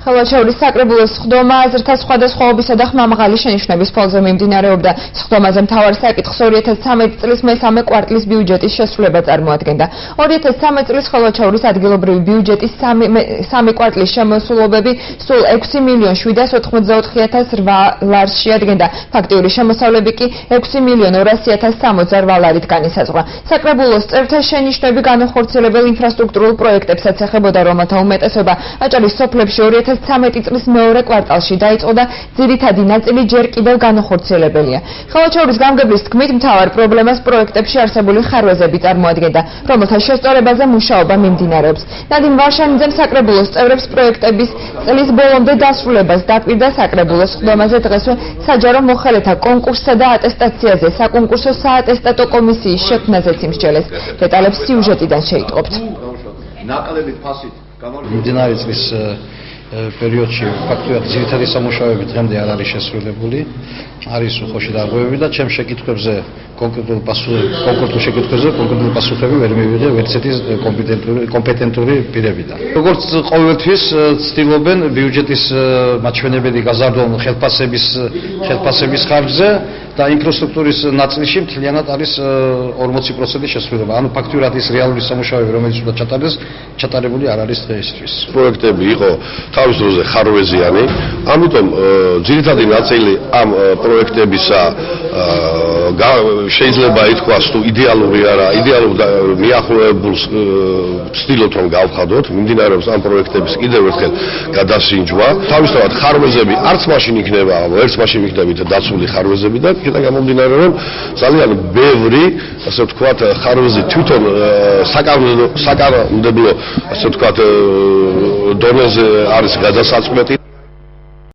ხელვაჩაურის საკრებულოს სხდომა აზრთა სხვადასხვაობისა და ხმამაღალი შენიშვნების ფონზე მიმდინარეობდა. სხდომაზე მთავარ საკითხს 2013 წლის მესამე კვარტლის ბიუჯეტის შესრულება წარმოადგენდა. 2013 წლის ხელვაჩაურის ადგილობრივი ბიუჯეტის სამი კვარტლის შემოსულობები სულ 6.784.008 ლარს შეადგენდა. ფაქტიური შემოსავლები კი 6.200.060 ლარით განისაზღვრა. საკრებულოს წევრთა შენიშვნები განახორციელებელ ინფრასტრუქტურულ პროექტებსაც ეხებოდა, რომელთა უმეტესობა აჭარის სოფლებში 2013 წლის მეორე კვარტალში დაიწყო და ძირითადი ნაწილი ჯერ კიდევ განახორციელებელია. ხელვაჩაურის გამგებლის თქმით, მთავარ პრობლემას პროექტებში არსებული ხარვეზები წარმოადგენდა, რომელთა შესწორებაზე მუშაობა მიმდინარეობს. ნადიმ ვარშანიძემ საკრებულოს წევრებს პროექტების წლის ბოლომდე დასრულებას დაპირდა. საკრებულოს სხდომაზე დღესვე საჯარო მოხელეთა კონკურსსა და ატესტაციაზე საკონკურსო საატესტატო კომისიის შექმნაზეც იმსჯელეს. დეტალებს სიუჟეტიდან შეიტყობთ. მიმდინარე წლის პერიოდში ფაქტობრივად ძირითადი სამუშაოები დღემდე არ არის შესრულებული, არის უხოში დარღვევები და ჩემს შეკითხვებზე კონკრეტულ შეკითხვებზე კონკრეტული პასუხები ვერ მივიღე ვერც ერთი კომპეტენტური პირებიდან. როგორც ყოველთვის ცდილობენ ბიუჯეტის მაჩვენებელი გაზარდონ ხელფასების ხარჯზე და ინფრასტრუქტურის ნაწილში მთლიანად არის 40% შესრულება. ანუ ფაქტობრივად ის რეალური სამუშაოები, რომელიც უნდა ჩატარებული არ არის დღეისთვის. პროექტები იყო თავის დროზე ხარვეზიანი, ამიტომ ძირითადი ნაწილი ამ პროექტებისა შეიძლება ითქვას თუ იდეალური არა, იდეალურ მიახლოებულს ვცდილობთ რომ გავხადოთ, მიმდინარეობს ამ პროექტების კიდევ ერთხელ გადასინჯვა. თავისთავად ხარვეზები არც მაშინ იქნება, ერთ მაშინ იქნებით დაცული ხარვეზები და იქიდან გამომდინარე რომ ძალიან ბევრი, ასე ვთქვათ, ხარვეზი თვითონ საკანონმდებლო, ასე ვთქვათ, დონეზე არის გადასაწყვეტი.